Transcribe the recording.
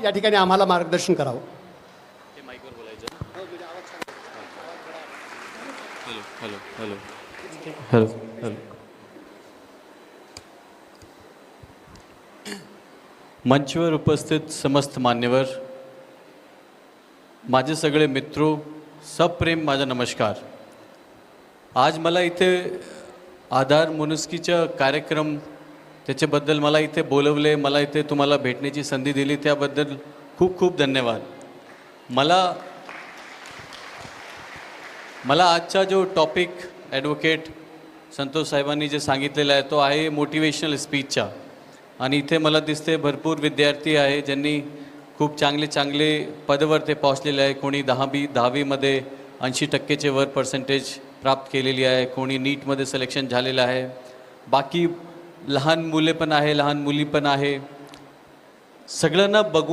या ठिकाणी आम्हाला मार्गदर्शन करावं. Hello hello hello hello. मंचवर उपस्थित समस्त मान्यवर, माझे सगळे मित्रो, सप्रेम माझा नमस्कार. आज मला इथे आधार मुनुस्कीचा कार्यक्रम त्याच्याबद्दल मला इथे बोलवले, मला इथे तुम्हाला भेटण्याची संधी दिली, त्याबद्दल खूप खूप धन्यवाद. मला आजचा जो टॉपिक ॲडव्होकेट संतोष साहेबांनी जे सांगितलेला आहे तो आहे मोटिवेशनल स्पीचचा. आणि इथे मला दिसते भरपूर विद्यार्थी आहे ज्यांनी खूप चांगले पदावर ते पोहोचलेले आहे. कोणी 10वीमध्ये 80% वर पर्सेंटेज प्राप्त केलेली आहे, कोणी नीटमध्ये सिलेक्शन झालेलं आहे, बाकी लहान मुले पण आहे, लहान मुली पण आहे. सगळ्यांना बघून